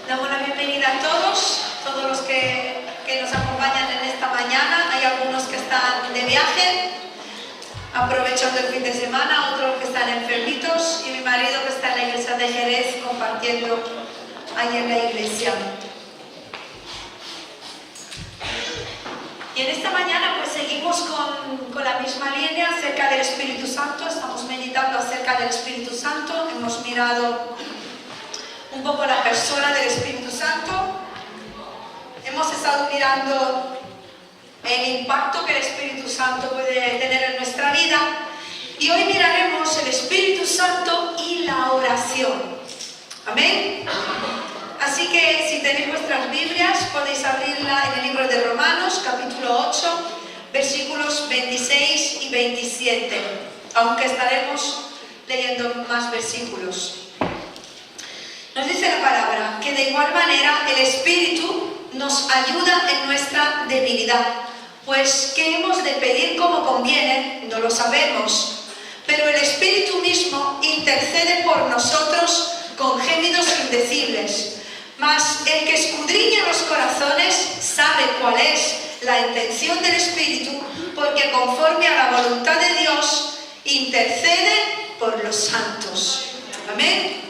Damos la bienvenida a todos los que nos acompañan en esta mañana. Hay algunos que están de viaje, aprovechando el fin de semana, otros que están enfermitos y mi marido que está en la iglesia de Jerez compartiendo ahí en la iglesia. Y en esta mañana pues seguimos con la misma línea acerca del Espíritu Santo. Estamos meditando acerca del Espíritu Santo. Hemos mirado un poco la persona del Espíritu Santo. Hemos estado mirando el impacto que el Espíritu Santo puede tener en nuestra vida. Y hoy miraremos el Espíritu Santo y la oración. Amén. Así que si tenéis vuestras Biblias, podéis abrirla en el libro de Romanos, capítulo 8, versículos 26 y 27, aunque estaremos leyendo más versículos. Nos dice la palabra que de igual manera el Espíritu nos ayuda en nuestra debilidad, pues ¿qué hemos de pedir como conviene? No lo sabemos, pero el Espíritu mismo intercede por nosotros con gemidos indecibles. Mas el que escudriña los corazones sabe cuál es la intención del Espíritu, porque conforme a la voluntad de Dios intercede por los santos. Amén.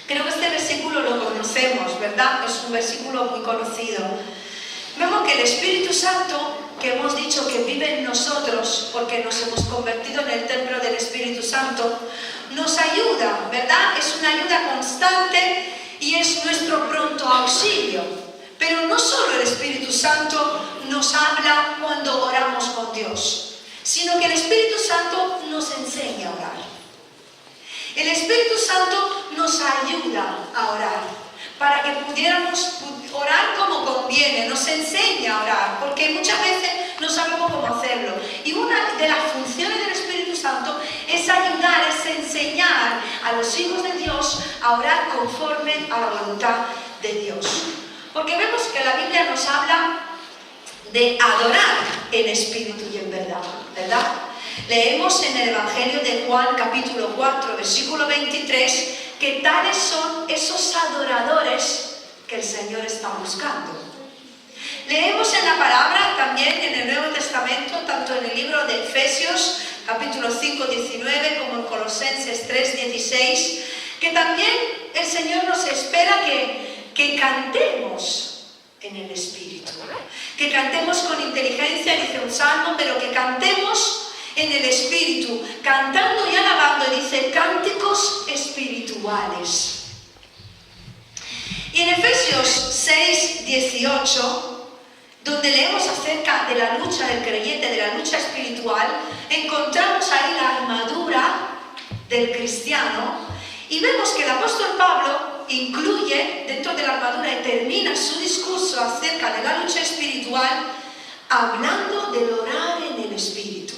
Creo que este versículo lo conocemos, ¿verdad? Es un versículo muy conocido. Vemos que el Espíritu Santo, que hemos dicho que vive en nosotros, porque nos hemos convertido en el templo del Espíritu Santo, nos ayuda, ¿verdad? Es una ayuda constante y es nuestro pronto auxilio. Pero no solo el Espíritu Santo nos habla cuando oramos con Dios, sino que el Espíritu Santo nos enseña a orar. El Espíritu Santo nos ayuda a orar, para que pudiéramos orar como conviene, nos enseña a orar, porque muchas veces no sabemos cómo hacerlo. Y una de las funciones del Espíritu Santo es ayudar, es enseñar a los hijos de Dios a orar conforme a la voluntad de Dios. Porque vemos que la Biblia nos habla de adorar en espíritu y en verdad, ¿verdad? Leemos en el Evangelio de Juan, capítulo 4, versículo 23, que tales son esos adoradores que el Señor está buscando. Leemos en la palabra también en el Nuevo Testamento, tanto en el libro de Efesios, capítulo 5, 19, como en Colosenses 3, 16, que también el Señor nos espera que cantemos en el Espíritu, que cantemos con inteligencia, dice un salmo, pero que cantemos en el Espíritu, cantando y alabando, dice, cánticos espirituales. Y en Efesios 6, 18, donde leemos acerca de la lucha del creyente, de la lucha espiritual, encontramos ahí la armadura del cristiano y vemos que el apóstol Pablo incluye dentro de la armadura y termina su discurso acerca de la lucha espiritual hablando del orar en el Espíritu.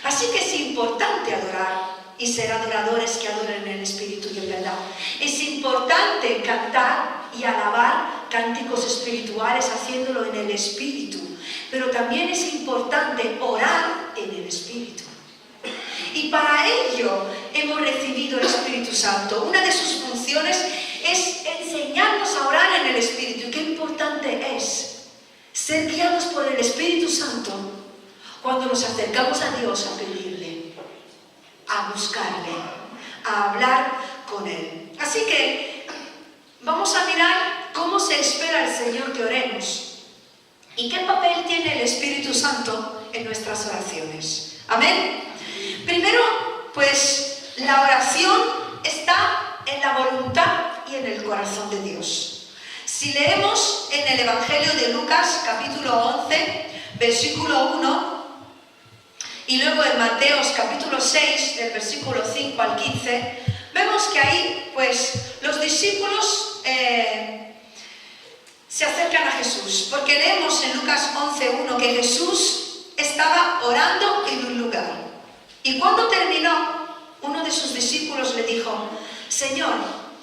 Así que es importante adorar y ser adoradores que adoren en el Espíritu y en verdad. Es importante cantar y alabar cánticos espirituales haciéndolo en el Espíritu, pero también es importante orar en el Espíritu. Y para ello hemos recibido el Espíritu Santo. Una de sus funciones es enseñarnos a orar en el Espíritu. Y qué importante es ser guiados por el Espíritu Santo cuando nos acercamos a Dios a pedirle, a buscarle, a hablar con Él. Así que vamos a mirar cómo se espera el Señor que oremos y qué papel tiene el Espíritu Santo en nuestras oraciones. Amén. Primero, pues la oración está en la voluntad y en el corazón de Dios. Si leemos en el Evangelio de Lucas, capítulo 11, versículo 1, y luego en Mateos, capítulo 6, del versículo 5 al 15, vemos que ahí, pues, los discípulos se acercan a Jesús, porque leemos en Lucas 11:1 que Jesús estaba orando en un lugar. Y cuando terminó, uno de sus discípulos le dijo, Señor,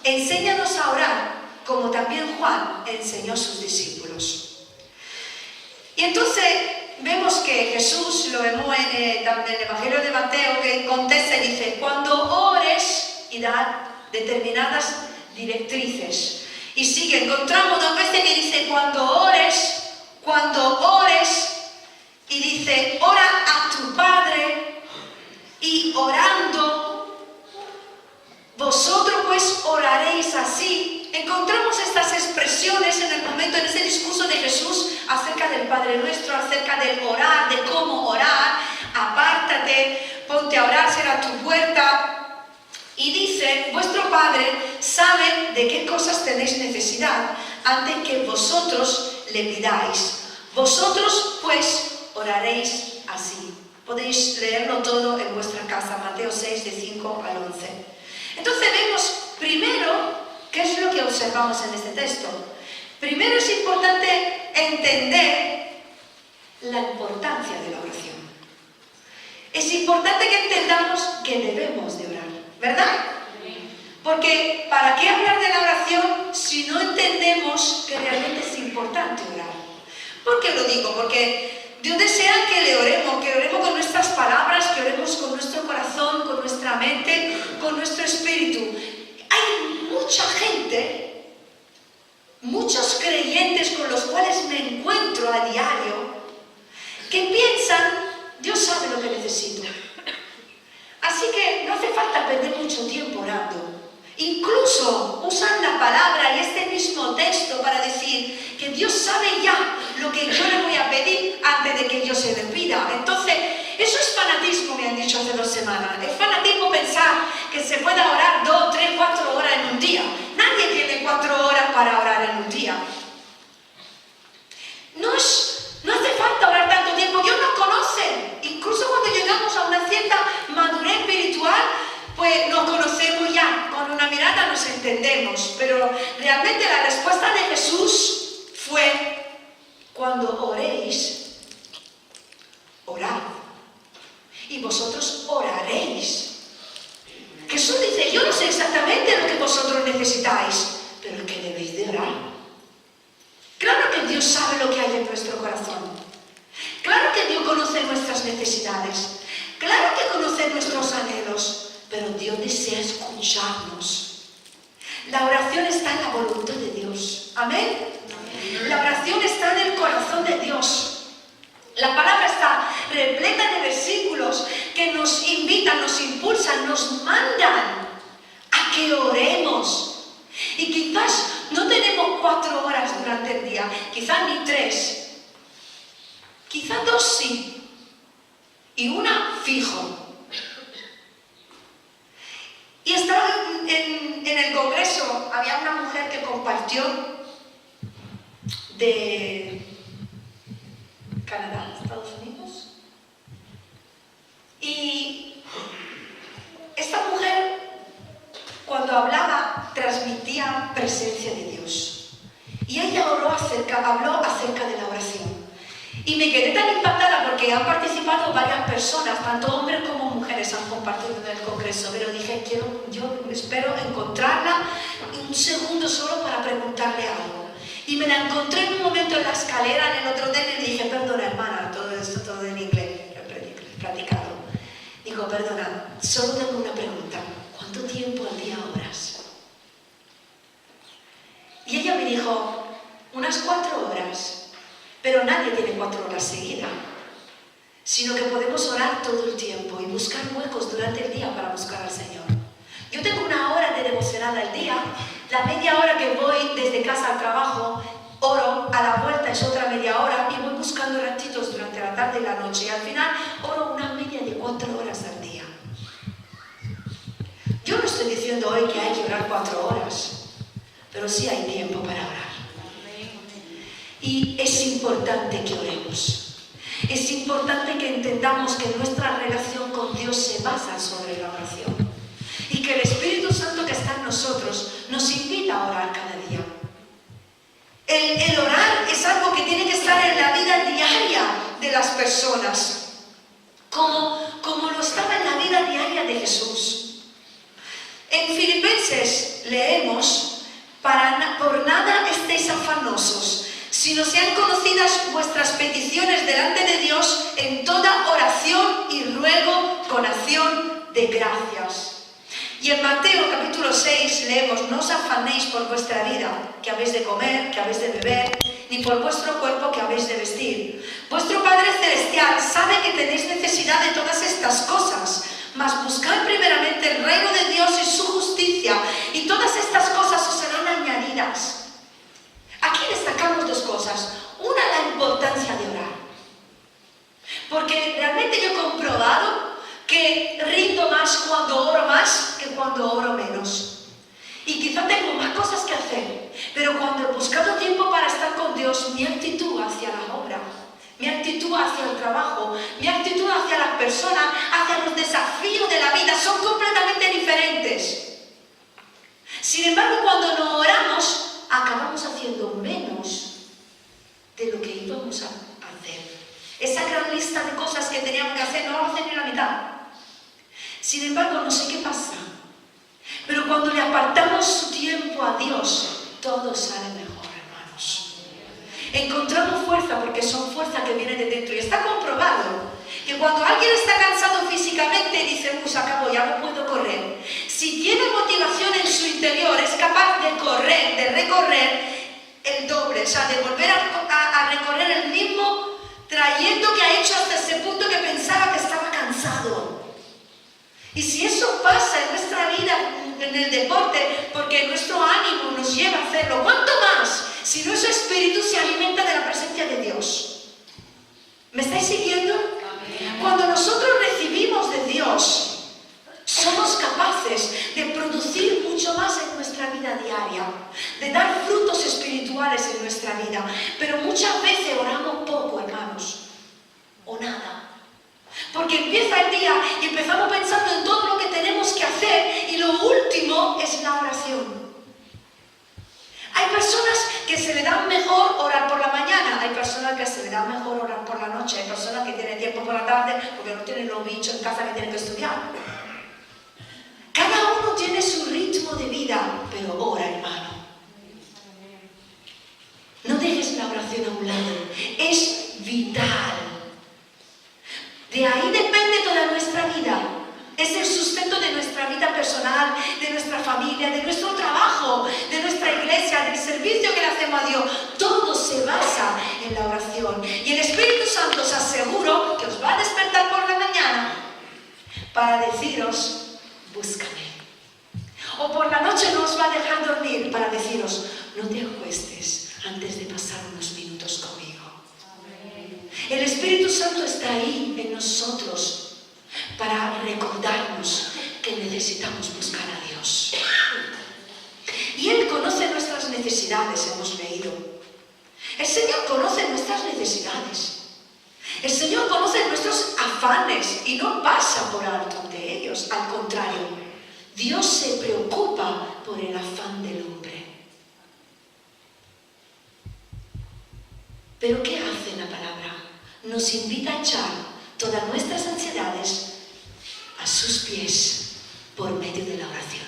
enséñanos a orar, como también Juan enseñó a sus discípulos. Y entonces vemos que Jesús, lo vemos en el Evangelio de Mateo, que contesta y dice, cuando ores y da determinadas directrices. Y sigue, encontramos dos veces que dice cuando ores, y dice ora a tu Padre, y orando, vosotros pues oraréis así. Encontramos estas expresiones en el momento, en ese discurso de Jesús acerca del Padre Nuestro, acerca del orar, de cómo orar. Apártate, ponte a orar, será tu puerta. Y dice, vuestro Padre sabe de qué cosas tenéis necesidad antes que vosotros le pidáis. Vosotros pues oraréis así. Podéis leerlo todo en vuestra casa, Mateo 6, de 5 al 11. Entonces vemos primero, ¿qué es lo que observamos en este texto? Primero es importante entender la importancia de la oración. Es importante que entendamos que debemos de orar, ¿verdad? Porque ¿para qué hablar de la oración si no entendemos que realmente es importante orar? ¿Por qué lo digo? Porque Dios desea que oremos con nuestras palabras, que oremos con nuestro corazón, con nuestra mente, con nuestro espíritu. Hay mucha gente, muchos creyentes con los cuales me encuentro a diario, que piensan, Dios sabe lo que necesito. Así que no hace falta perder mucho tiempo orando. Incluso usan la palabra y este mismo texto para decir que Dios sabe ya lo que yo le voy a pedir antes de que yo se le pida. Entonces, eso es fanatismo, me han dicho hace 2 semanas. Es fanatismo pensar que se pueda orar 2, 3, 4 horas en un día. Nadie tiene 4 horas para orar en un día. No hace falta orar tanto tiempo. Dios nos conoce. Incluso cuando llegamos a una cierta madurez espiritual, pues nos conocemos ya. Con una mirada nos entendemos. Pero realmente la respuesta de Jesús fue: cuando oréis, orad. Y vosotros oraréis. Jesús dice: yo no sé exactamente lo que vosotros necesitáis, pero es que debéis de orar. Claro que Dios sabe lo que hay en nuestro corazón. Claro que Dios conoce nuestras necesidades. Claro que conoce nuestros anhelos. Pero Dios desea escucharnos. La oración está en la voluntad de Dios. ¿Amén? La oración está en el corazón de Dios. La palabra está repleta de versículos que nos invitan, nos impulsan, nos mandan a que oremos. Y quizás no tenemos 4 horas durante el día, quizás ni 3, quizás 2 sí, y una fijo. Y estaba en el congreso, había una mujer que compartió de Canadá, Estados Unidos, y esta mujer, cuando hablaba, transmitía presencia de Dios. Y ella habló acerca de la oración. Y me quedé tan impactada porque han participado varias personas, tanto hombres como mujeres han compartido en el congreso. Pero dije, yo espero encontrarla un segundo solo para preguntarle algo. Y me la encontré en un momento en la escalera, en el otro hotel, y le dije: perdona, hermana, todo esto, todo en inglés, he practicado. Digo: perdona, solo tengo una pregunta. ¿Cuánto tiempo al día oras? Y ella me dijo: unas 4 horas. Pero nadie tiene 4 horas seguidas, sino que podemos orar todo el tiempo y buscar huecos durante el día para buscar al Señor. Yo tengo 1 hora de devocional al día, la media hora que voy desde casa al trabajo, oro, a la vuelta es otra media hora y voy buscando ratitos durante la tarde y la noche. Y al final oro una media de 4 horas al día. Yo no estoy diciendo hoy que hay que orar 4 horas, pero sí hay tiempo para orar. Y es importante que oremos. Es importante que entendamos que nuestra relación con Dios se basa sobre la oración. Y que el Espíritu Santo que está en nosotros nos invita a orar cada día. El orar es algo que tiene que estar en la vida diaria de las personas. Como lo estaba en la vida diaria de Jesús. En Filipenses leemos: por nada estéis afanosos, sino sean conocidas vuestras peticiones delante de Dios en toda oración y ruego con acción de gracias. Y en Mateo capítulo 6 leemos: no os afanéis por vuestra vida, que habéis de comer, que habéis de beber, ni por vuestro cuerpo, que habéis de vestir. Vuestro Padre Celestial sabe que tenéis necesidad de todas estas cosas, mas buscad primeramente el reino de Dios y su justicia, y todas estas cosas os serán añadidas. Aquí destacamos dos cosas. Una, la importancia de orar. Porque realmente yo he comprobado que rindo más cuando oro más que cuando oro menos. Y quizá tengo más cosas que hacer, pero cuando he buscado tiempo para estar con Dios, mi actitud hacia la obra, mi actitud hacia el trabajo, mi actitud hacia las personas, hacia los desafíos de la vida son completamente diferentes. Sin embargo, cuando no oramos, acabamos haciendo menos de lo que íbamos a hacer. Esa gran lista de cosas que teníamos que hacer no vamos a hacer ni la mitad. Sin embargo, no sé qué pasa, pero cuando le apartamos su tiempo a Dios, todo sale mejor, hermanos. Encontramos fuerza, porque son fuerzas que vienen de dentro. Y está comprobado que cuando alguien está cansado físicamente y dice: pues acabo, ya no puedo correr, si tiene motivación en su interior, es capaz de correr, de recorrer el doble, o sea, de volver a recorrer el mismo trayecto que ha hecho hasta ese punto que pensaba que estaba cansado. Y si eso pasa en nuestra vida, en el deporte, porque nuestro ánimo nos lleva a hacerlo, ¿cuánto más si nuestro espíritu se alimenta de la presencia de Dios? ¿Me estáis siguiendo? Cuando nosotros recibimos de Dios, somos capaces de producir mucho más en nuestra vida diaria, de dar frutos espirituales en nuestra vida. Pero muchas veces oramos poco, hermanos, o nada. Porque empieza el día y empezamos pensando en todo lo que tenemos que hacer, y lo último es la oración. Hay personas que se le dan mejor orar por la mañana, hay personas que se le dan mejor orar por la noche, hay personas que tienen tiempo por la tarde porque no tienen los bichos en casa que tienen que estudiar. Cada uno tiene su ritmo de vida, pero ora, hermano. No dejes la oración a un lado, es vital. De ahí depende toda nuestra vida. Es el sustento de nuestra vida personal, de nuestra familia, de nuestro trabajo, de nuestra iglesia, del servicio que le hacemos a Dios. Todo se basa en la oración. Y el Espíritu Santo os aseguro que os va a despertar por la mañana para deciros: búscame. O por la noche no os va a dejar dormir para deciros: no te acuestes antes de pasar unos minutos conmigo. El Espíritu Santo está ahí en nosotros para recordarnos que necesitamos buscar a Dios. Y Él conoce nuestras necesidades, hemos leído. El Señor conoce nuestras necesidades. El Señor conoce nuestros afanes y no pasa por alto de ellos. Al contrario, Dios se preocupa por el afán del hombre. ¿Pero qué hace la palabra? Nos invita a echar todas nuestras ansiedades a sus pies por medio de la oración.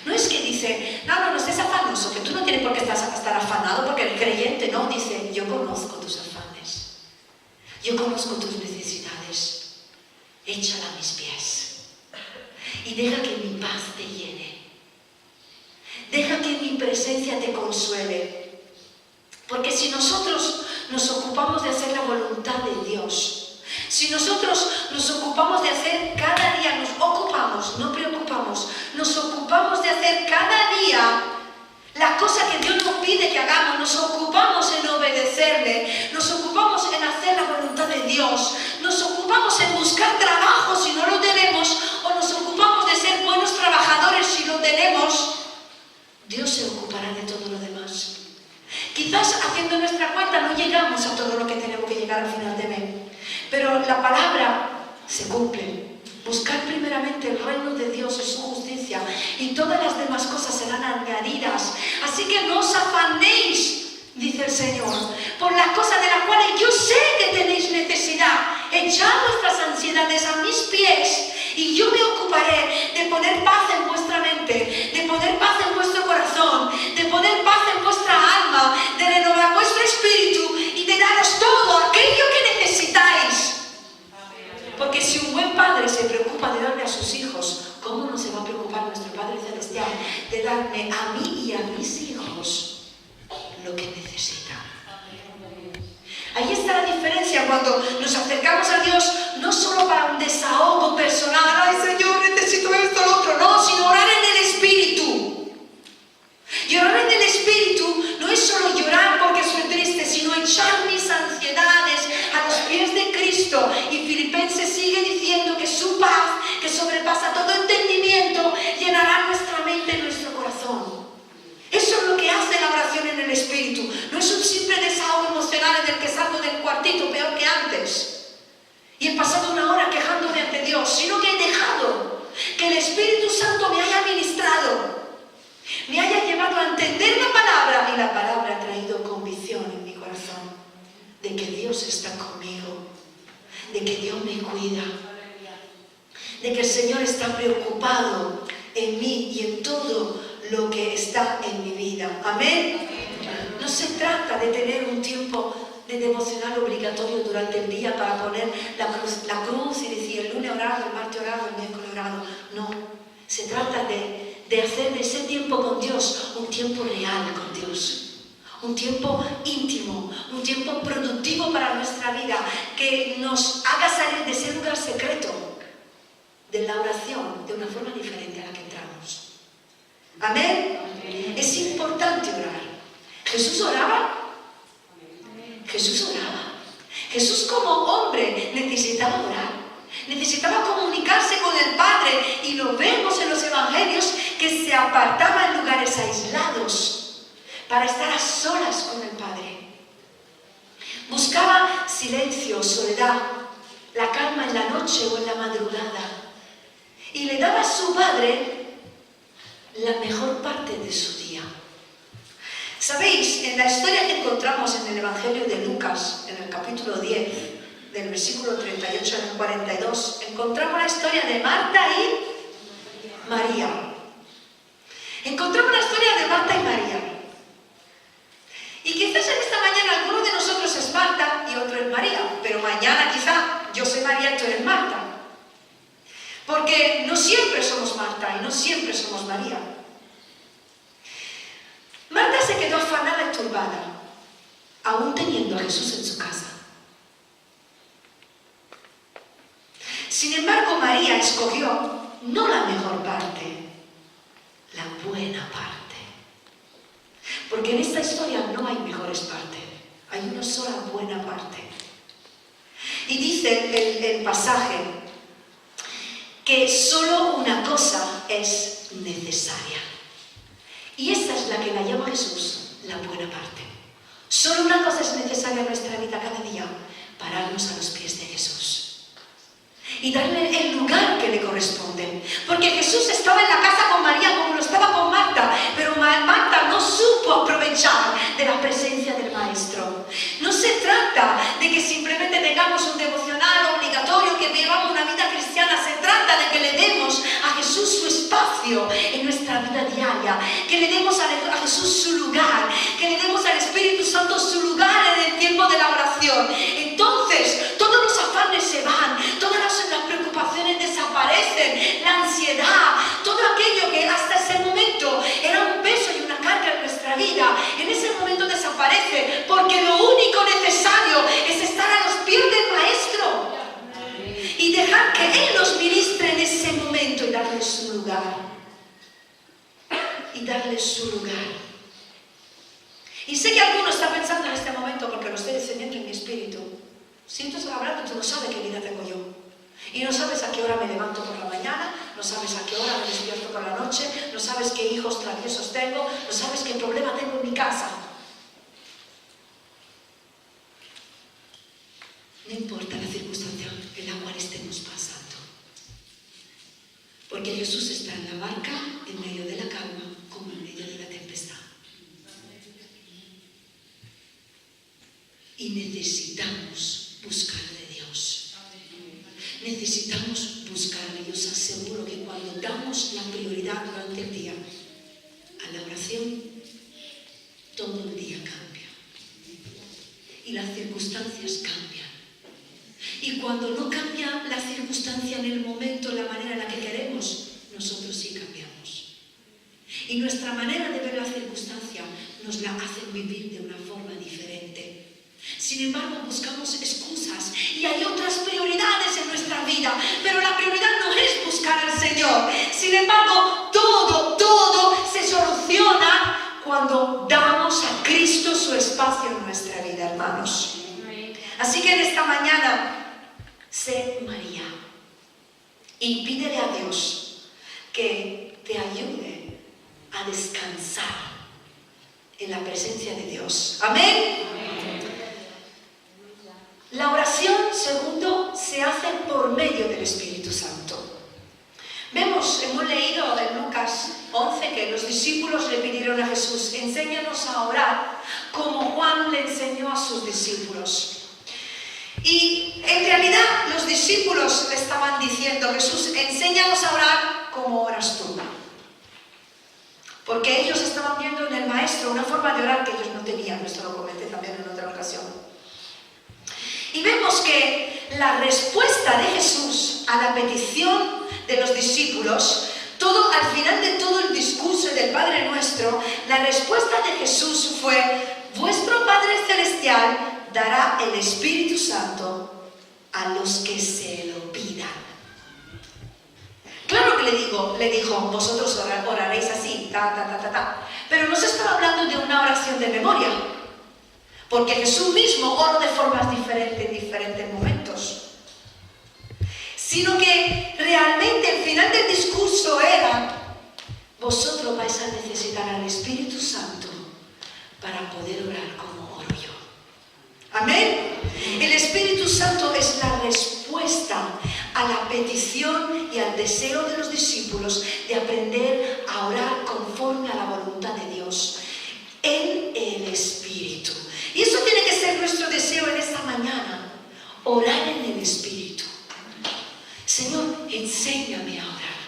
No es que dice: no estés afanoso, que tú no tienes por qué estar afanado, porque el creyente no, dice: yo conozco tus afanes, yo conozco tus necesidades, échala a mis pies y deja que mi paz te llene, deja que mi presencia te consuele. Porque si nosotros nos ocupamos de hacer la voluntad de Dios, si nosotros nos ocupamos de hacer cada día, nos ocupamos, no preocupamos, nos ocupamos de hacer cada día la cosa que Dios nos pide que hagamos, nos ocupamos en obedecerle, nos ocupamos en hacer la voluntad de Dios, nos ocupamos en buscar trabajo si no lo tenemos, o nos ocupamos de ser buenos trabajadores si lo tenemos, Dios se ocupará de todo lo demás. Quizás haciendo nuestra cuenta no llegamos a todo lo que tenemos que llegar al final de mes, pero la palabra se cumple. Buscar primeramente el reino de Dios y su justicia, y todas las demás cosas serán añadidas. Así que no os afanéis, dice el Señor, por las cosas de las cuales yo sé que tenéis necesidad. Echad vuestras ansiedades a mis pies y yo me ocuparé de poner paz en vuestra mente, de poner paz en vuestro corazón, de poner paz en vuestra alma, de renovar vuestro espíritu y de daros todo aquello que necesitáis. Porque si un buen padre se preocupa de darle a sus hijos, ¿cómo no se va a preocupar cuando nos acercamos a Dios, no solo para un desahogo personal, ay Señor, necesito esto, lo otro, no, sino orar en el Espíritu. Y orar en el Espíritu no es solo llorar porque soy triste, sino echar mis ansiedades a los pies de Cristo. Y Filipenses sigue diciendo que su paz, que sobrepasa todo entendimiento, llenará nuestra mente y nuestro corazón. Eso es lo que hace la oración en el Espíritu. No es un simple desahogo emocional en el que salgo del cuartito peor que antes y he pasado una hora quejándome ante Dios, sino que he dejado que el Espíritu Santo me haya ministrado, me haya llevado a entender la palabra, y la palabra ha traído convicción en mi corazón de que Dios está conmigo, de que Dios me cuida, de que el Señor está preocupado en mí y en todo lo que está en mi vida. Amén. No se trata de tener un tiempo de devocional obligatorio durante el día para poner la cruz y decir el lunes orado, el martes orado, el miércoles orado. No, se trata de hacer de ese tiempo con Dios un tiempo real con Dios, un tiempo íntimo, un tiempo productivo para nuestra vida, que nos haga salir de ese lugar secreto de la oración de una forma diferente a la que entramos. Amén. Es importante orar. Jesús oraba. Jesús oraba. Jesús como hombre necesitaba orar. Necesitaba comunicarse con el Padre, y lo vemos en los evangelios que se apartaba en lugares aislados para estar a solas con el Padre. Buscaba silencio, soledad, la calma en la noche o en la madrugada, y le daba a su Padre la mejor parte de su día. ¿Sabéis? En la historia que encontramos en el Evangelio de Lucas, en el capítulo 10, del versículo 38 al 42, encontramos la historia de Marta y María. Encontramos la historia de Marta y María. Y quizás en esta mañana alguno de nosotros es Marta y otro es María, pero mañana quizá yo soy María y tú eres Marta. Porque no siempre somos Marta y no siempre somos María. Marta se quedó afanada y turbada, aún teniendo a Jesús en su casa. Sin embargo, María escogió no la mejor parte, la buena parte. Porque en esta historia no hay mejores partes, hay una sola buena parte. Y dice el pasaje que solo una cosa es necesaria. Y esa es la que la llama Jesús la buena parte. Solo una cosa es necesaria en nuestra vida cada día: pararnos a los pies de Jesús y darle el lugar que le corresponde. Porque Jesús estaba en la casa con María como lo estaba con Marta, pero Marta no supo aprovechar de la presencia del Maestro. No se trata de que simplemente tengamos un devocional obligatorio, que vivamos una vida cristiana. Se trata de que le demos a Jesús su espacio en nuestra vida diaria, que le demos a Jesús su lugar, que le demos al Espíritu Santo su lugar en el tiempo de la oración. Entonces todos los afanes se van, todas las preocupaciones desaparecen, la ansiedad, todo aquello que hasta ese momento era un peso y una carga en nuestra vida, en ese momento desaparece, porque lo único necesario es estar a los pies del Maestro y dejar que Él nos ministre en ese momento y darle su lugar. Y darle su lugar. Y sé que alguno está pensando en este momento, porque lo estoy discerniendo en mi espíritu: si tú estás hablando, tú no sabes qué vida tengo yo. Y no sabes a qué hora me levanto por la mañana, no sabes a qué hora me despierto por la noche, no sabes qué hijos traviesos tengo, no sabes qué problema tengo en mi casa. No importa la circunstancia en la cual estemos pasando, porque Jesús está en la barca, en medio de la calma, como en medio de la tempestad. Y necesitamos buscar de Dios. Necesitamos buscarle. Y os aseguro que cuando damos la prioridad durante el día a la oración, todo el día cambia. Y las circunstancias cambian. Y cuando no cambia la circunstancia en el momento, la manera en la que queremos, nosotros sí cambiamos. Y nuestra manera de ver la circunstancia nos la hacen vivir de una forma diferente. Sin embargo, buscamos excusas y hay otras prioridades en nuestra vida, pero la prioridad no es buscar al Señor. Sin embargo, todo se soluciona cuando damos a Cristo su espacio en nuestra vida, hermanos. Así que en esta mañana, sé María y pídele a Dios que te ayude a descansar en la presencia de Dios. Amén. La oración, segundo, se hace por medio del Espíritu Santo. Hemos leído en Lucas 11 que los discípulos le pidieron a Jesús: enséñanos a orar como Juan le enseñó a sus discípulos. Y en realidad los discípulos le estaban diciendo: Jesús, enséñanos a orar como oras tú. Porque ellos estaban viendo en el Maestro una forma de orar que ellos no tenían. Esto lo comenté también en otra ocasión. Y vemos que la respuesta de Jesús a la petición de los discípulos, al final de todo el discurso del Padre Nuestro, la respuesta de Jesús fue: vuestro Padre Celestial dará el Espíritu Santo a los que se lo pidan. Claro que le dijo, vosotros oraréis así, pero no se estaba hablando de una oración de memoria, porque Jesús mismo oró de formas diferentes en diferentes momentos, sino que realmente el final del discurso era: vosotros vais a necesitar al Espíritu Santo para poder orar como oro yo. Amén. El Espíritu Santo es la respuesta a la petición y al deseo de los discípulos de aprender a orar conforme a la voluntad de Dios en el Espíritu. Y eso tiene que ser nuestro deseo en esta mañana: orar en el Espíritu. Señor, enséñame a orar.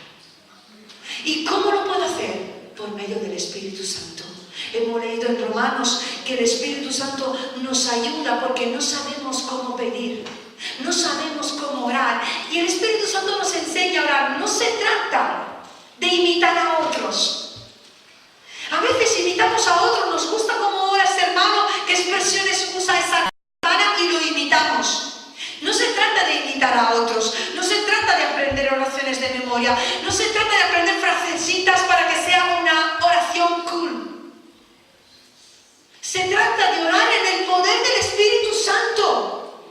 ¿Y cómo lo puedo hacer? Por medio del Espíritu Santo. Hemos leído en Romanos que el Espíritu Santo nos ayuda porque no sabemos cómo pedir, no sabemos cómo orar. Y el Espíritu Santo nos enseña a orar. No se trata de imitar a otros. A veces imitamos a otros, nos gusta cómo ora ese hermano, qué expresiones usa esa hermana y lo imitamos. No se trata de imitar a otros, no se trata de aprender oraciones de memoria, no se trata de aprender frasecitas para que sea una oración cool. Se trata de orar en el poder del Espíritu Santo.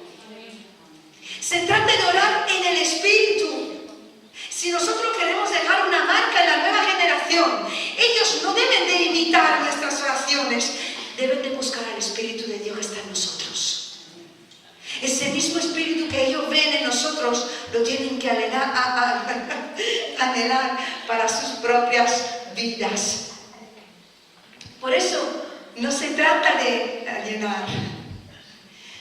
Se trata de orar en el Espíritu. Si nosotros queremos dejar una marca en la nueva generación, ellos no deben de imitar nuestras oraciones, deben de buscar al Espíritu de Dios que está en nosotros. Ese mismo Espíritu que ellos ven en nosotros, lo tienen que anhelar para sus propias vidas. Por eso, no se trata de llenar,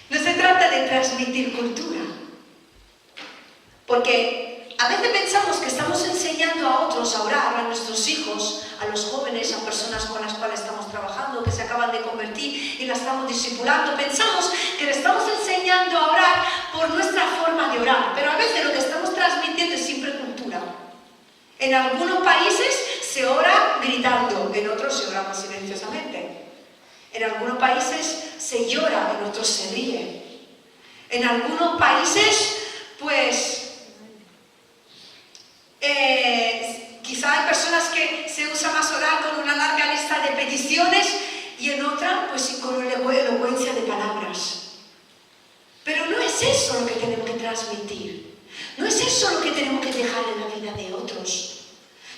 no se trata de transmitir cultura, porque a veces pensamos que estamos enseñando a otros a orar, a nuestros hijos, a los jóvenes, a personas con las cuales estamos trabajando, que se acaban de convertir y la estamos discipulando. Pensamos que le estamos enseñando a orar por nuestra forma de orar, pero a veces lo que estamos transmitiendo es siempre cultura. En algunos países se ora gritando, en otros se ora más silenciosamente. En algunos países se llora, en otros se ríe. En algunos países, pues, quizá hay personas que se usa más orar con una larga lista de peticiones y en otra, pues, con una elocuencia de palabras. Pero no es eso lo que tenemos que transmitir. No es eso lo que tenemos que dejar en la vida de otros,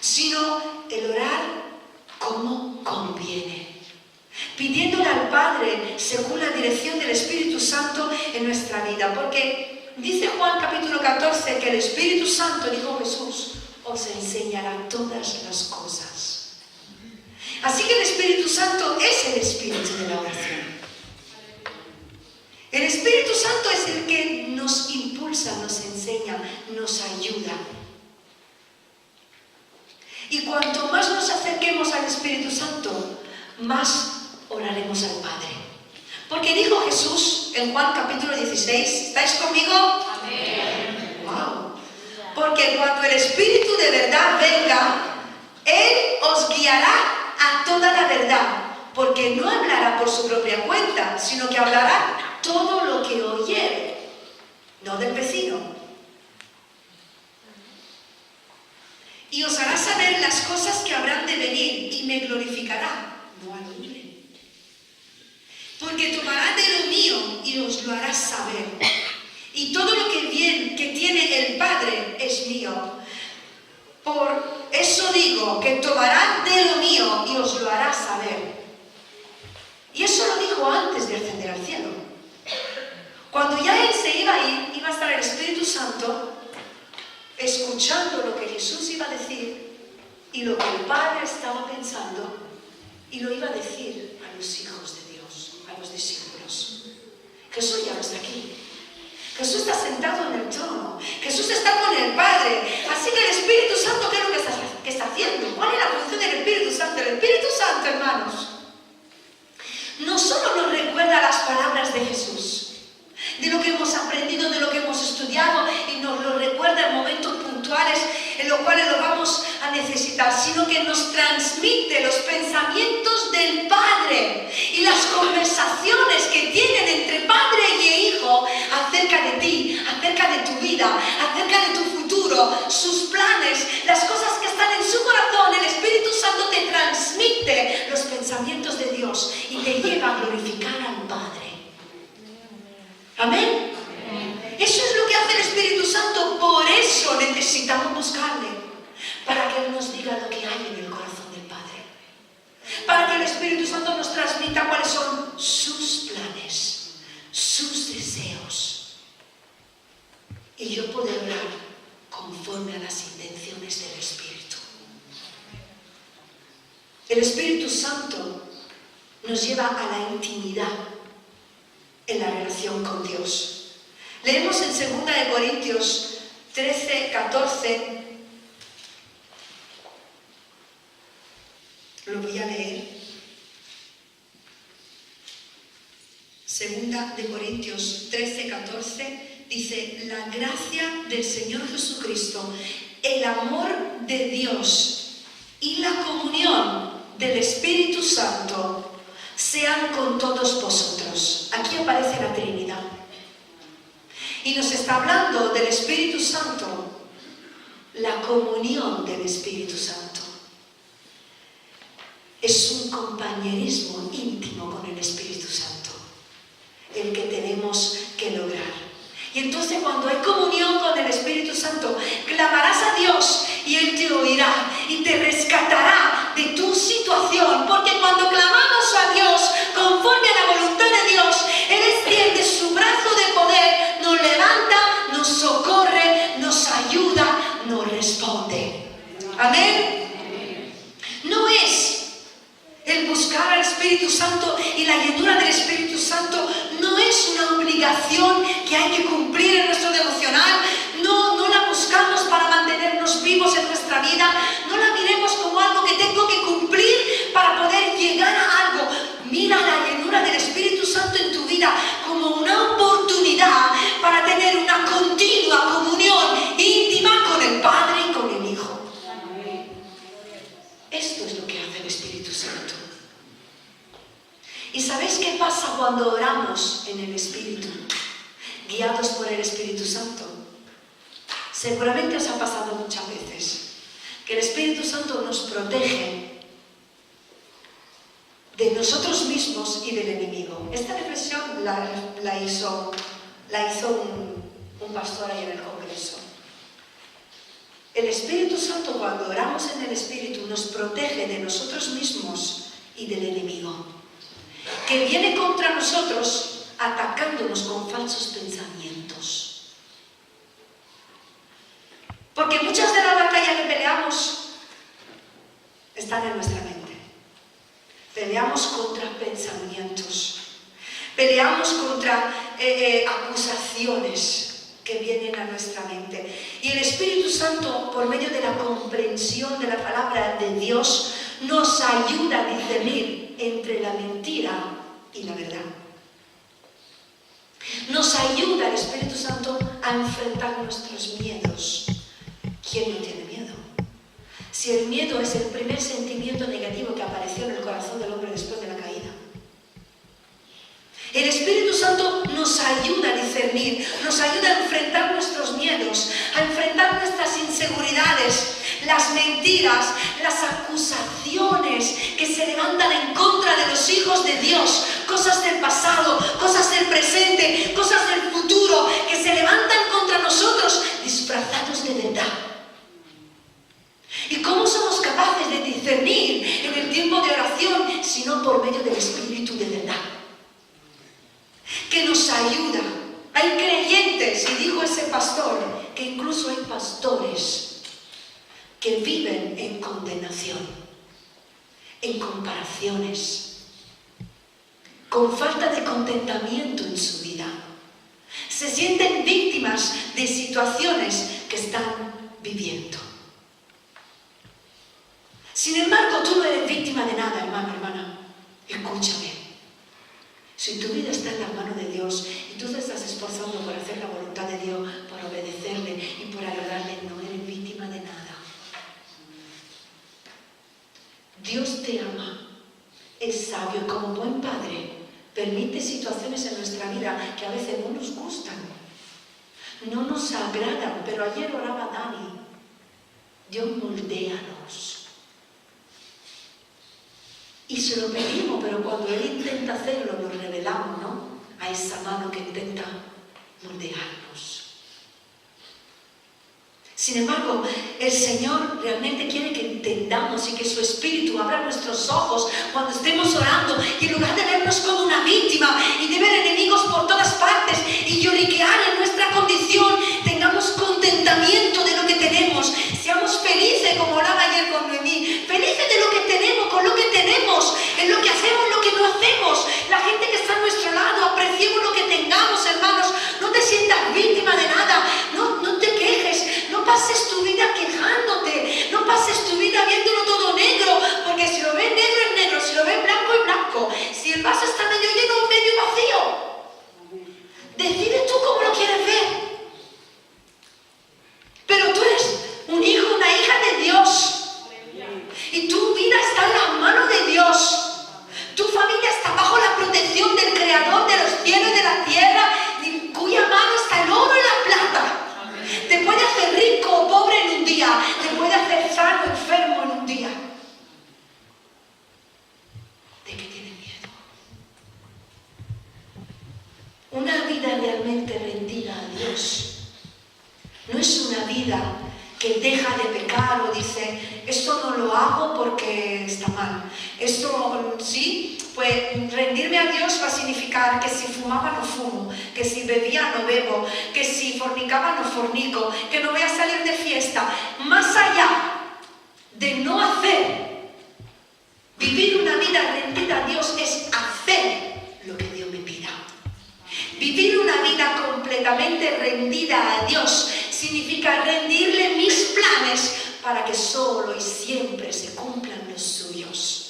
sino el orar como conviene, pidiéndole al Padre según la dirección del Espíritu Santo en nuestra vida. Porque dice Juan capítulo 14 que el Espíritu Santo, dijo Jesús, os enseñará todas las cosas. Así que el Espíritu Santo es el Espíritu de la oración. El Espíritu Santo es el que nos impulsa, nos enseña, nos ayuda. Y cuanto más nos acerquemos al Espíritu Santo, más oraremos al Padre. Porque dijo Jesús en Juan capítulo 16, ¿estáis conmigo? Amén. Wow. Porque cuando el Espíritu de verdad venga, Él os guiará a toda la verdad, porque no hablará por su propia cuenta, sino que hablará todo lo que oyere, no del vecino. Y os hará saber las cosas que habrán de venir y me glorificará, no al oírle. Porque tomará de lo mío y os lo hará saber. Y todo lo que tiene el Padre es mío. Por eso digo que tomará de lo mío y os lo hará saber. Y eso lo dijo antes de ascender al cielo. Cuando ya Él se iba a ir, iba a estar el Espíritu Santo escuchando lo que Jesús iba a decir y lo que el Padre estaba pensando, y lo iba a decir a los hijos de Dios, a los discípulos. Jesús ya no está aquí. Jesús está sentado en el trono. Jesús está con el Padre. Así que el Espíritu Santo, ¿qué es lo que está haciendo? ¿Cuál es la función del Espíritu Santo? El Espíritu Santo, hermanos, no solo nos recuerda las palabras de Jesús, de lo que hemos aprendido, de lo que hemos estudiado, y nos lo recuerda en momentos puntuales en los cuales lo vamos a necesitar, sino que nos transmite los pensamientos del Padre y las conversaciones que tienen entre Padre y Hijo acerca de ti, acerca de tu vida, acerca de tu futuro, sus planes, las cosas que están en su corazón. El Espíritu Santo te transmite los pensamientos de Dios y te lleva a glorificar al Padre. Amén. Eso es lo que hace el Espíritu Santo. Por eso necesitamos buscarle, para que Él nos diga lo que hay en el corazón del Padre, para que el Espíritu Santo nos transmita cuáles son sus planes, sus deseos, y yo poder orar conforme a las intenciones del Espíritu. El Espíritu Santo nos lleva a la intimidad en la relación con Dios. Leemos en 2 Corintios 13, 14. Lo voy a leer. 2 Corintios 13, 14 dice: la gracia del Señor Jesucristo, el amor de Dios y la comunión del Espíritu Santo sean con todos vosotros. Aquí aparece la Trinidad. Y nos está hablando del Espíritu Santo, la comunión del Espíritu Santo. Es un compañerismo íntimo con el Espíritu Santo, el que tenemos que lograr. Y entonces, cuando hay comunión con el Espíritu Santo, clamarás a Dios y Él te oirá y te rescatará de tu situación, porque cuando clamamos a Dios conforme a la voluntad de Dios, Él extiende su brazo de poder, nos levanta, nos socorre, nos ayuda, nos responde. Amén. No es el buscar al Espíritu Santo y la llenura del Espíritu Santo, no es una obligación que hay que cumplir en nuestro devocional. No la buscamos para mantenernos vivos en nuestra vida. No la miremos como algo que tengo que cumplir para poder llegar a algo. Mira la llenura del Espíritu Santo en tu vida como una oportunidad para tener una continua comunión íntima con el Padre y con el Hijo. Esto es lo que hace el Espíritu Santo. ¿Y sabéis qué pasa cuando oramos en el Espíritu, guiados por el Espíritu Santo? Seguramente os ha pasado muchas veces que el Espíritu Santo nos protege de nosotros mismos y del enemigo. Esta reflexión la hizo un pastor ahí en el Congreso. El Espíritu Santo, cuando oramos en el Espíritu, nos protege de nosotros mismos y del enemigo, que viene contra nosotros atacándonos con falsos pensamientos. Porque muchas de las batallas que peleamos están en nuestra mente. Peleamos contra pensamientos, peleamos contra acusaciones que vienen a nuestra mente. Y el Espíritu Santo, por medio de la comprensión de la palabra de Dios, nos ayuda a discernir entre la mentira y la verdad. Nos ayuda el Espíritu Santo a enfrentar nuestros miedos. ¿Quién no tiene miedo? Si el miedo es el primer sentimiento negativo que apareció en el corazón del hombre después de la caída. El Espíritu Santo Santo nos ayuda a discernir, nos ayuda a enfrentar nuestros miedos, a enfrentar nuestras inseguridades, las mentiras, las acusaciones que se levantan en contra de los hijos de Dios, cosas del pasado, cosas del presente, cosas del futuro, que se levantan contra nosotros disfrazados de verdad. ¿Y cómo somos capaces de discernir en el tiempo de oración, sino por medio del Espíritu de verdad, que nos ayuda? Hay creyentes, y dijo ese pastor, que incluso hay pastores que viven en condenación, en comparaciones, con falta de contentamiento en su vida. Se sienten víctimas de situaciones que están viviendo. Sin embargo, tú no eres víctima de nada, hermano, hermana. Escúchame. Si tu vida está en las manos de Dios y tú te estás esforzando por hacer la voluntad de Dios, por obedecerle y por agradarle, no eres víctima de nada. Dios te ama, es sabio, como buen padre, permite situaciones en nuestra vida que a veces no nos gustan, no nos agradan, pero ayer oraba Dani, Dios moldéanos. Y se lo pedimos, pero cuando Él intenta hacerlo, nos revelamos, ¿no?, a esa mano que intenta moldearnos. Sin embargo, el Señor realmente quiere que entendamos y que su Espíritu abra nuestros ojos cuando estemos orando, y en lugar de vernos como una víctima y de ver enemigos por todas partes y lloriquear en nuestra condición, tengamos contentamiento de lo que tenemos, seamos felices, como hablaba ayer con Noemí, felices de lo que tenemos, con lo que tenemos, en lo que hacemos, en lo que no hacemos. La gente que está a nuestro lado, apreciemos lo que tengamos, hermanos. No te sientas víctima de nada, no te quejes, no pases tu vida quejándote, no pases tu vida viéndolo todo negro, porque si lo ves negro es negro, si lo ves blanco es blanco, si el vaso está medio lleno o medio vacío, decide tú cómo lo quieres ver. Pero tú eres un hijo, una hija de Dios, y tu vida está en las manos de Dios. Tu familia está bajo la protección del Creador de los cielos y de la tierra, en cuya mano está el oro y la plata. Te puede hacer rico o pobre en un día, te puede hacer sano o enfermo en un día. ¿De qué tienes miedo? Una vida realmente rendida a Dios no es una vida que deja de pecar o dice, esto no lo hago porque está mal. Esto sí, pues rendirme a Dios va a significar que si fumaba no fumo, que si bebía no bebo, que si fornicaba no fornico, que no voy a salir de fiesta. Más allá de no hacer, vivir una vida rendida a Dios es hacer lo que Dios me pida. Vivir una vida completamente rendida a Dios significa rendirle mis planes para que solo y siempre se cumplan los suyos.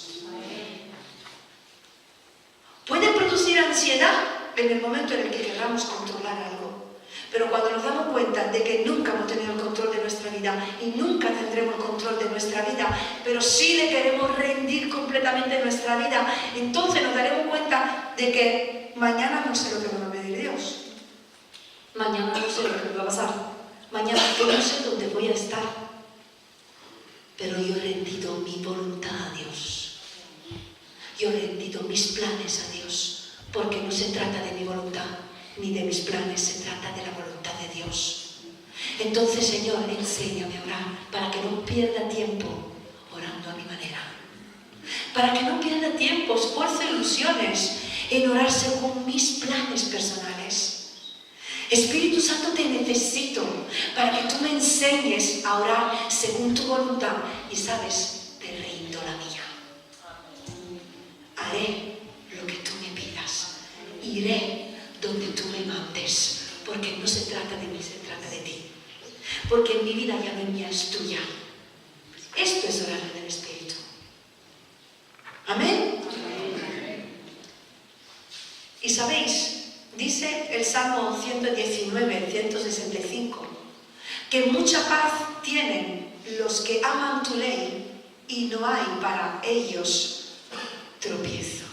Puede producir ansiedad en el momento en el que queramos controlar algo, pero cuando nos damos cuenta de que nunca hemos tenido el control de nuestra vida y nunca tendremos el control de nuestra vida, pero sí le queremos rendir completamente nuestra vida, entonces nos daremos cuenta de que mañana no sé lo que me va a pedir Dios, mañana no sé lo que me va a pasar, mañana yo no sé dónde voy a estar, pero yo he rendido mi voluntad a Dios, yo he rendido mis planes a Dios, porque no se trata de mi voluntad ni de mis planes, se trata de la voluntad de Dios. Entonces, Señor, enséñame a orar para que no pierda tiempo orando a mi manera, para que no pierda tiempo, esfuerzo e ilusiones en orar según mis planes personales. Espíritu Santo, te necesito para que tú me enseñes a orar según tu voluntad. Y sabes, te rindo la mía. Haré lo que tú me pidas. Iré donde tú me mandes. Porque no se trata de mí, se trata de ti. Porque en mi vida ya no es mía, es tuya. Esto es orar en el Espíritu. Amén. Y sabéis, dice el Salmo 119, 165, que mucha paz tienen los que aman tu ley y no hay para ellos tropiezo.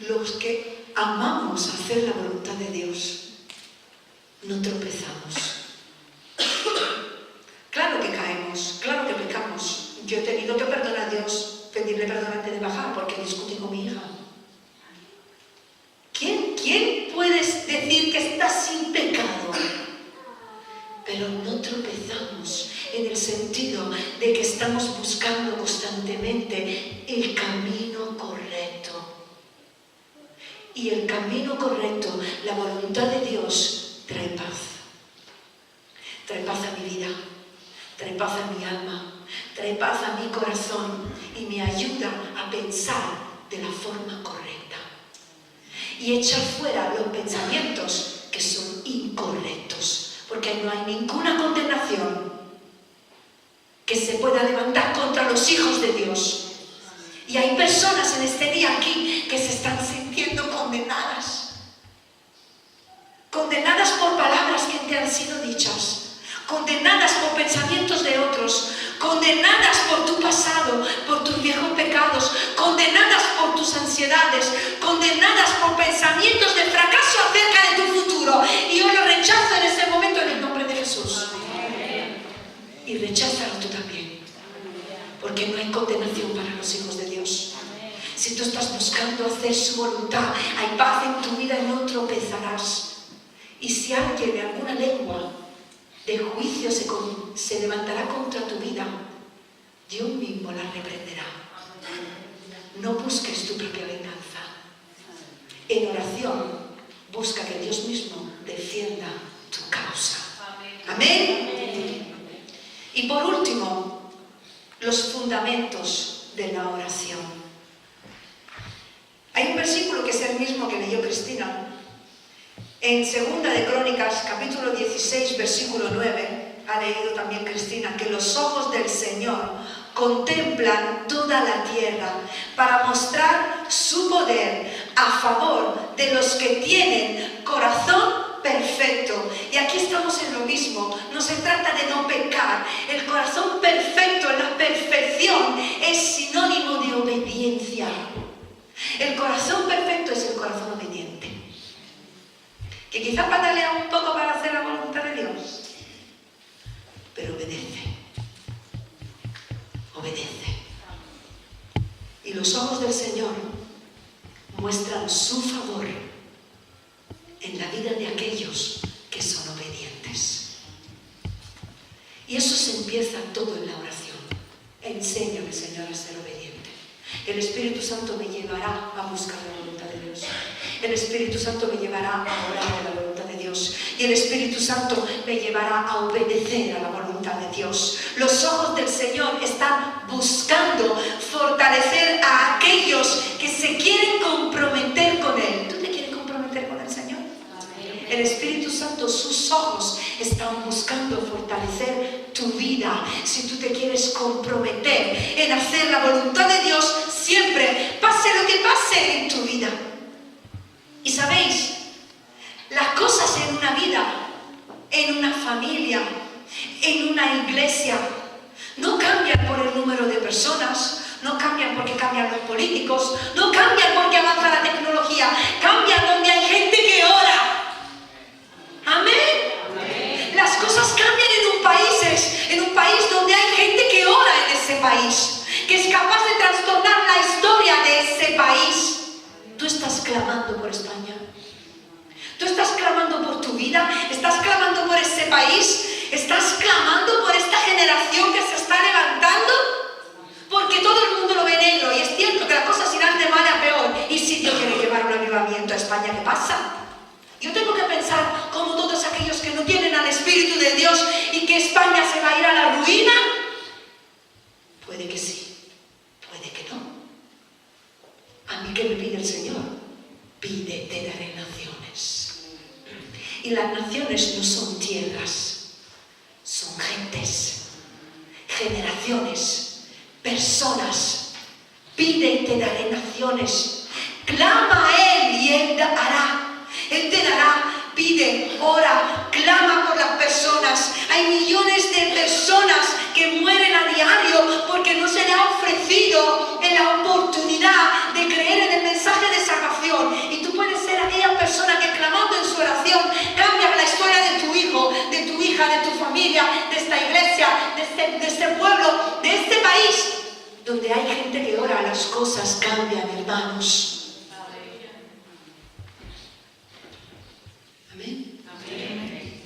los que amamos hacer la voluntad de Dios, no tropezamos. Claro que caemos, claro que pecamos. Yo he tenido que perdonar a Dios, pedirle perdón antes de bajar, porque discutí con mi hija. ¿Quién puedes decir que está sin pecado? Pero no tropezamos en el sentido de que estamos buscando constantemente el camino correcto. Y el camino correcto, la voluntad de Dios, trae paz. Trae paz a mi vida, trae paz a mi alma, trae paz a mi corazón y me ayuda a pensar de la forma correcta. Y echar fuera los pensamientos que son incorrectos, porque no hay ninguna condenación que se pueda levantar contra los hijos de Dios. Y hay personas en este día aquí que se están sintiendo condenadas. Condenadas por palabras que te han sido dichas. Condenadas por pensamientos de otros. Condenadas por tu pasado, por tus viejos pecados. Condenadas por tus ansiedades. Condenadas por pensamientos de fracaso acerca de tu futuro. Y yo lo rechazo en este momento en el nombre de Jesús. Y recházalo tú también. Porque no hay condenación para los hijos de Dios. Si tú estás buscando hacer su voluntad, hay paz en tu vida y no tropezarás. Y si alguien de alguna lengua de juicio se levantará contra tu vida, Dios mismo la reprenderá. No busques tu propia venganza. En oración, busca que Dios mismo defienda tu causa. Amén. Y por último, los fundamentos de la oración. Hay un versículo que es el mismo que leyó Cristina. En 2 de Crónicas, capítulo 16, versículo 9, ha leído también Cristina, que los ojos del Señor contemplan toda la tierra para mostrar su poder a favor de los que tienen corazón perfecto. Y aquí estamos en lo mismo. No se trata de no pecar. El corazón perfecto, la perfección, es sinónimo de obediencia. El corazón perfecto es el corazón obediente. Que quizás patalea un poco para hacer la voluntad de Dios, pero obedece. Obedece. Y los ojos del Señor muestran su favor en la vida de aquellos que son obedientes. Y eso se empieza todo en la oración. Enséñame, Señor, a ser obediente. El Espíritu Santo me llevará a buscar la voluntad de Dios. El Espíritu Santo me llevará a orar a la voluntad de Dios. Y el Espíritu Santo me llevará a obedecer a la voluntad de Dios. Los ojos del Señor están buscando fortalecer a aquellos que se quieren comprometer con Él. ¿Tú te quieres comprometer con el Señor? El Espíritu Santo, sus ojos están buscando fortalecer tu vida. Si tú te quieres comprometer en hacer la voluntad de Dios, siempre, pase lo que pase en tu vida. Y sabéis, las cosas en una vida, en una familia, en una iglesia, no cambian por el número de personas, no cambian porque cambian los políticos, no cambian porque avanza la tecnología, cambian donde hay gente que ora. Amén. Amén. Las cosas cambian en un país donde hay gente que ora en ese país, que es capaz de trastornar la historia de ese país. Tú estás clamando por España. Tú estás clamando por tu vida. Estás clamando por ese país. Estás clamando por esta generación que se está levantando. Porque todo el mundo lo ve negro. Y es cierto que las cosas irán de mal a peor. Y si Dios quiere llevar un avivamiento a España, ¿qué pasa? Yo tengo que pensar como todos aquellos que no tienen al Espíritu de Dios y que España se va a ir a la ruina. Puede que sí. Puede que no. A mí, ¿qué me pide el Señor? Pide, te daré naciones. Y las naciones no son tierras, son gentes, generaciones, personas. Pide y te daré naciones. Clama a Él y Él te hará. Él te dará. Pide, ora, clama por las personas. Hay millones de personas que mueren a diario porque no se les ha ofrecido la oportunidad de creer en el mensaje de salvación. Donde hay gente que ora, las cosas cambian, hermanos. Amén. Amén.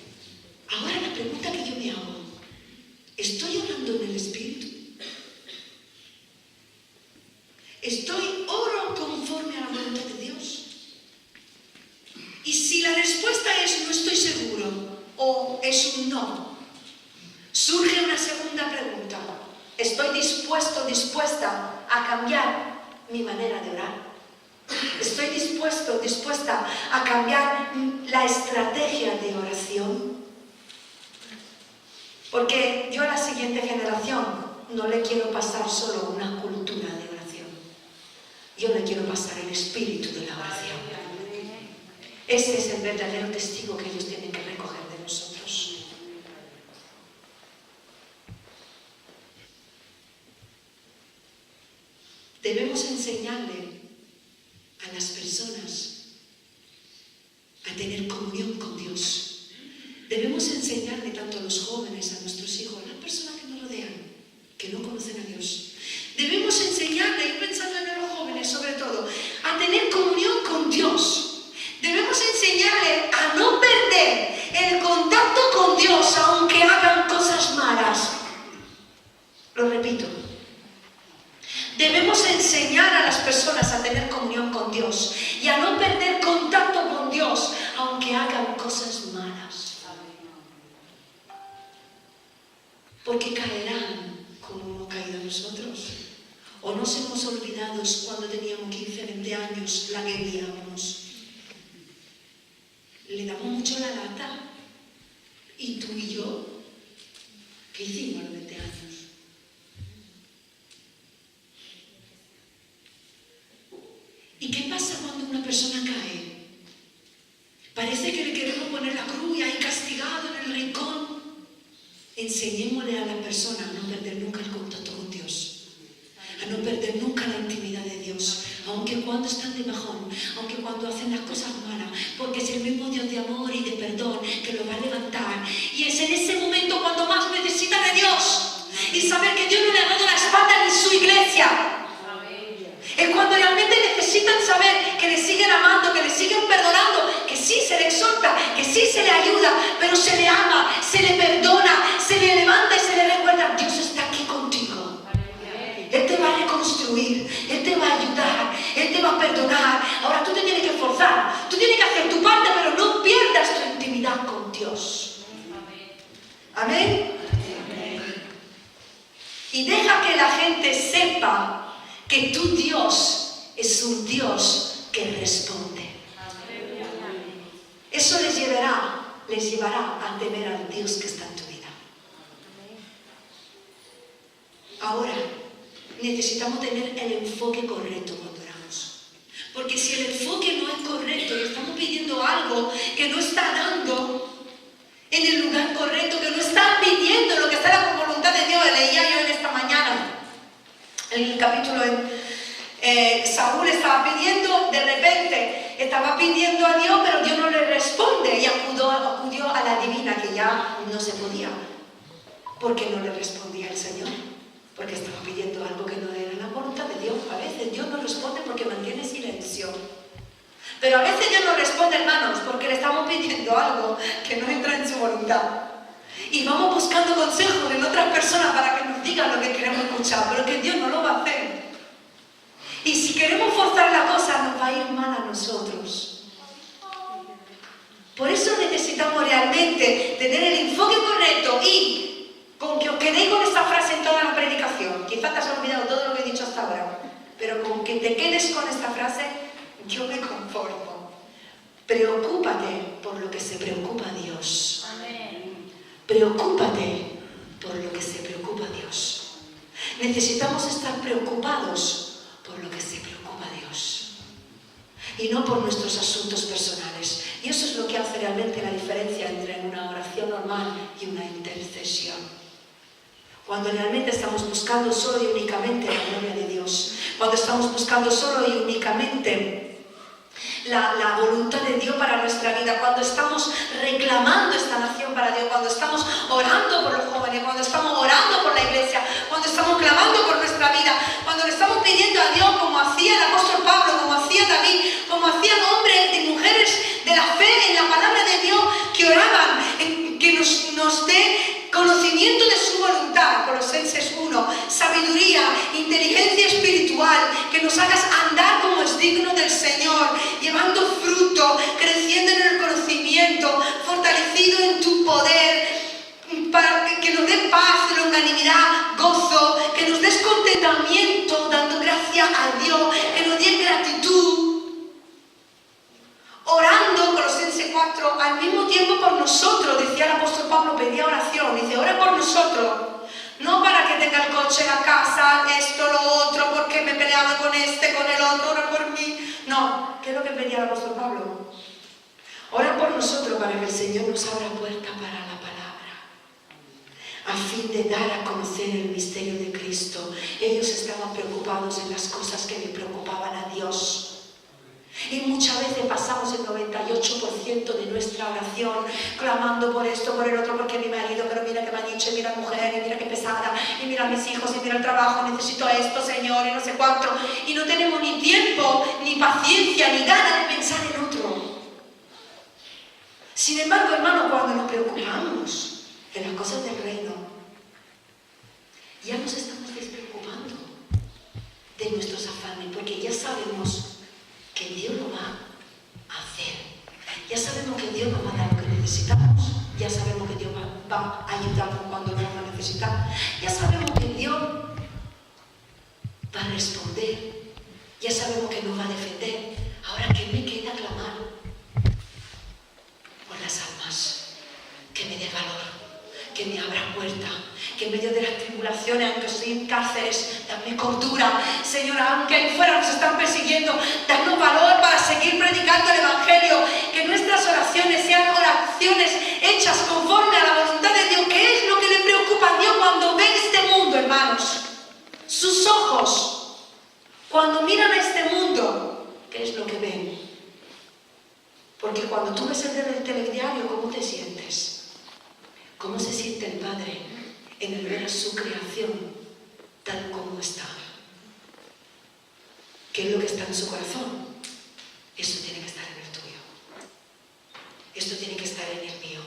Ahora la pregunta que yo me hago, ¿estoy orando en el Espíritu? ¿Oro conforme a la voluntad de Dios? Y si la respuesta es no estoy seguro o es un no, surge una segunda pregunta. ¿Estoy dispuesta a cambiar mi manera de orar? ¿Estoy dispuesta a cambiar la estrategia de oración? Porque yo a la siguiente generación no le quiero pasar solo una cultura de oración. Yo le quiero pasar el espíritu de la oración. Ese es el verdadero testigo que ellos tienen que recoger de nosotros. Debemos enseñarle a las personas a tener comunión con Dios. Debemos enseñarle tanto a los jóvenes, a nuestros hijos, a las personas que nos rodean, que no conocen a Dios. Debemos enseñarle, y pensando en los jóvenes sobre todo, a tener comunión con Dios. Debemos enseñarle a no perder el contacto con Dios aunque hagan cosas malas. Lo repito. Debemos enseñar a las personas a tener comunión con Dios y a no perder contacto con Dios aunque hagan cosas malas. Porque caerán como hemos caído nosotros. O nos hemos olvidado cuando teníamos 15, 20 años la que liábamos. Le damos mucho la lata. ¿Y tú y yo? ¿Qué hicimos a los 20 años? ¿Y qué pasa cuando una persona cae? Parece que le queremos poner la cruz y ahí castigado en el rincón. Enseñémosle a la persona a no perder nunca el contacto con Dios, a no perder nunca la intimidad de Dios, aunque cuando están de bajón, aunque cuando hacen las cosas malas, porque es el mismo Dios de amor y de perdón que lo va a levantar. Y es en ese momento cuando más necesita de Dios y saber que Dios no le ha dado la espalda ni su iglesia. Es cuando realmente necesitan saber que le siguen amando, que le siguen perdonando, que sí se le exhorta, que sí se le ayuda, pero se le ama, se le perdona, se le levanta y se le recuerda, Dios está aquí contigo. Él te va a reconstruir, Él te va a ayudar, Él te va a perdonar. Ahora tú te tienes que esforzar, tú tienes que hacer tu parte, pero no pierdas tu intimidad con Dios. Amén. Y deja que la gente sepa que tu Dios es un Dios que responde. Eso les llevará a temer al Dios que está en tu vida. Ahora, necesitamos tener el enfoque correcto cuando oramos. Porque si el enfoque no es correcto y estamos pidiendo algo que no está dando en el lugar correcto, que no está pidiendo lo que está en la voluntad de Dios, leía yo en esta mañana. En el capítulo Saúl estaba pidiendo, de repente estaba pidiendo a Dios, pero Dios no le responde y acudió a la divina, que ya no se podía. ¿Por qué no le respondía el Señor? Porque estaba pidiendo algo que no era la voluntad de Dios. A veces Dios no responde porque mantiene silencio. Pero a veces Dios no responde, hermanos, porque le estamos pidiendo algo que no entra en su voluntad. Y vamos buscando consejos en otras personas para que nos digan lo que queremos escuchar, pero que Dios no lo va a hacer. Y si queremos forzar la cosa, nos va a ir mal a nosotros. Por eso necesitamos realmente tener el enfoque correcto y con que os quedéis con esta frase en toda la predicación. Quizás te has olvidado todo lo que he dicho hasta ahora, pero con que te quedes con esta frase, yo me conformo. Preocúpate por lo que se preocupa Dios. Preocúpate por lo que se preocupa Dios. Necesitamos estar preocupados por lo que se preocupa Dios y no por nuestros asuntos personales. Y eso es lo que hace realmente la diferencia entre una oración normal y una intercesión. Cuando realmente estamos buscando solo y únicamente la gloria de Dios, cuando estamos buscando solo y únicamente la voluntad de Dios para nuestra vida, cuando estamos reclamando esta nación para Dios, cuando estamos orando por los jóvenes, cuando estamos orando por la iglesia, cuando estamos clamando por nuestra vida, cuando le estamos pidiendo a Dios como hacía el apóstol Pablo, como hacía David, como hacían hombres y mujeres de la fe en la palabra de Dios que oraban, que nos dé conocimiento de su voluntad, Colosenses 1, sabiduría, inteligencia espiritual, que nos hagas andar como es digno del Señor, llevando fruto, creciendo en el conocimiento, fortalecido en tu poder, para que nos dé paz, longanimidad, gozo, que nos des contentamiento, dando gracias a Dios, que nos dé gratitud. Orando, Colosenses 4, al mismo tiempo por nosotros, decía el apóstol Pablo, pedía oración, dice, ora por nosotros, no para que tenga el coche, la casa, esto, lo otro, porque me he peleado con este, con el otro, ora por mí. No, ¿qué es lo que pedía el apóstol Pablo? Ora por nosotros para que el Señor nos abra puerta para la palabra, a fin de dar a conocer el misterio de Cristo. Ellos estaban preocupados en las cosas que le preocupaban a Dios. Y muchas veces pasamos el 98% de nuestra oración clamando por esto, por el otro, porque mi marido, pero mira que me ha dicho, y mira mujer, y mira que pesada, y mira mis hijos, y mira el trabajo, necesito esto, Señor, y no sé cuánto. Y no tenemos ni tiempo, ni paciencia, ni ganas de pensar en otro. Sin embargo, hermano, cuando nos preocupamos en las cosas del reino, ya nos estamos despreocupando de nuestros afanes, porque ya sabemos que Dios lo va a hacer. Ya sabemos que Dios nos va a dar lo que necesitamos. Ya sabemos que Dios va a ayudarnos cuando lo vamos a necesitar. Ya sabemos que Dios va a responder. Ya sabemos que nos va a defender. Ahora, ¿qué me queda clamar? Por las almas. Que me dé valor. Que me abra puerta. Que en medio de las tribulaciones, aunque estoy en cárceles, dame cordura. Señora, aunque ahí fuera nos están persiguiendo, danos valor para seguir predicando el Evangelio. Que nuestras oraciones sean oraciones hechas conforme a la voluntad de Dios. ¿Qué es lo que le preocupa a Dios cuando ve este mundo, hermanos? Sus ojos, cuando miran a este mundo, ¿qué es lo que ven? Porque cuando tú ves el telediario, ¿cómo te sientes? ¿Cómo se siente el Padre en el ver a su creación tal como está? ¿Qué es lo que está en su corazón? Eso tiene que estar en el tuyo. Esto tiene que estar en el mío.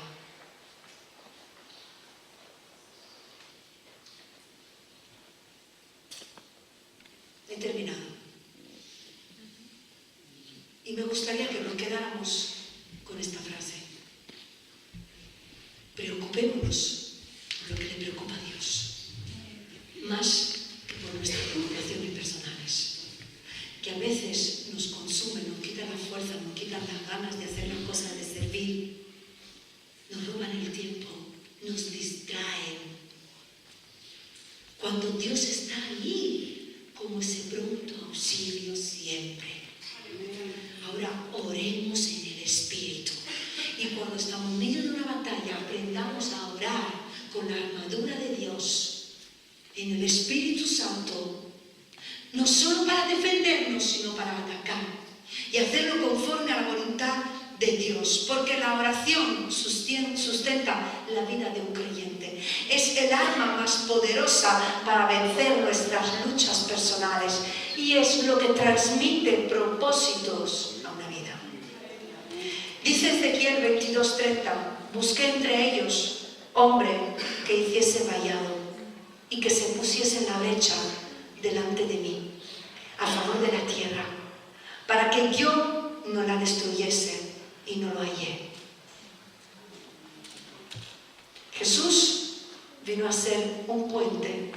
He terminado. Y me gustaría que nos quedáramos con esta frase. Preocupémonos por lo que le preocupa a Dios, más que por nuestras preocupaciones personales, que a veces nos consumen, nos quitan la fuerza, nos quitan las ganas de hacer las cosas, de servir, nos roban el tiempo, nos distraen. Cuando Dios está ahí, como ese pronto auxilio siempre. Ahora oremos en el Espíritu. Y cuando estamos en medio de una batalla, aprendamos a orar con la armadura de Dios, en el Espíritu Santo, no solo para defendernos, sino para atacar y hacerlo conforme a la voluntad de Dios, porque la oración sustenta la vida de un creyente. Es el arma más poderosa para vencer nuestras luchas personales y es lo que transmite propósitos a una vida. Dice Ezequiel 22:30, busqué entre ellos hombre que hiciese vallado y que se pusiese en la brecha delante de mí, a favor de la tierra, para que yo no la destruyese, y no lo hallé. Jesús vino a ser un puente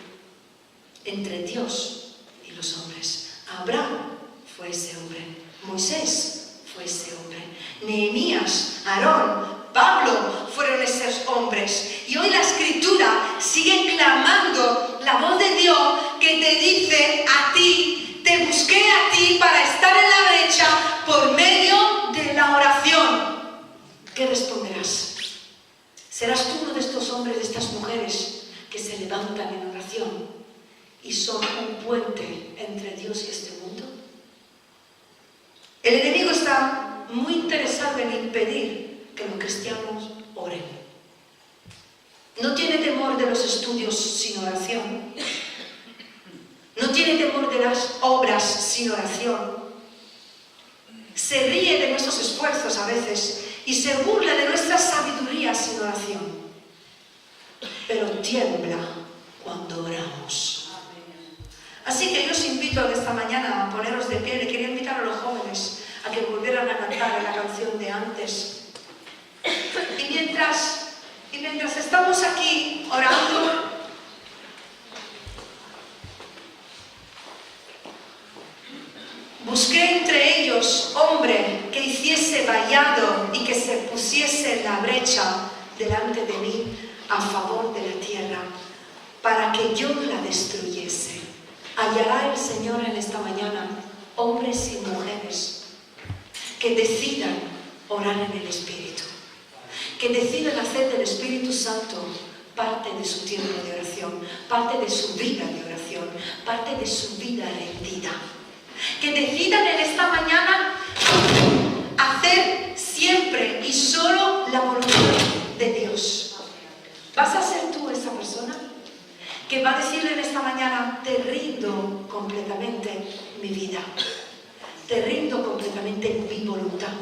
entre Dios y los hombres. Abraham fue ese hombre, Moisés fue ese hombre, Nehemías, Aarón, Pablo fueron esos hombres. Y hoy la Escritura sigue clamando la voz de Dios que te dice a ti, te busqué a ti para estar en la brecha por medio de la oración. ¿Qué responderás? ¿Serás tú uno de estos hombres, de estas mujeres que se levantan en oración y son un puente entre Dios y este mundo? El enemigo está está muy interesado en impedir que los cristianos oren. No tiene temor de los estudios sin oración. No tiene temor de las obras sin oración. Se ríe de nuestros esfuerzos a veces y se burla de nuestra sabiduría sin oración. Pero tiembla cuando oramos. Así que yo os invito en esta mañana a poneros de pie. Le quería invitar a los jóvenes a que volvieran a cantar la canción de antes. Y mientras estamos aquí orando, busqué entre ellos hombre que hiciese vallado y que se pusiese en la brecha delante de mí a favor de la tierra, para que yo la destruyese. Hallará el Señor en esta mañana hombres y mujeres que decidan orar en el Espíritu, que decidan hacer del Espíritu Santo parte de su tiempo de oración, parte de su vida de oración, parte de su vida rendida. Que decidan en esta mañana hacer siempre y solo la voluntad de Dios. ¿Vas a ser tú esa persona que va a decirle en esta mañana: te rindo completamente mi vida, te rindo completamente mi voluntad?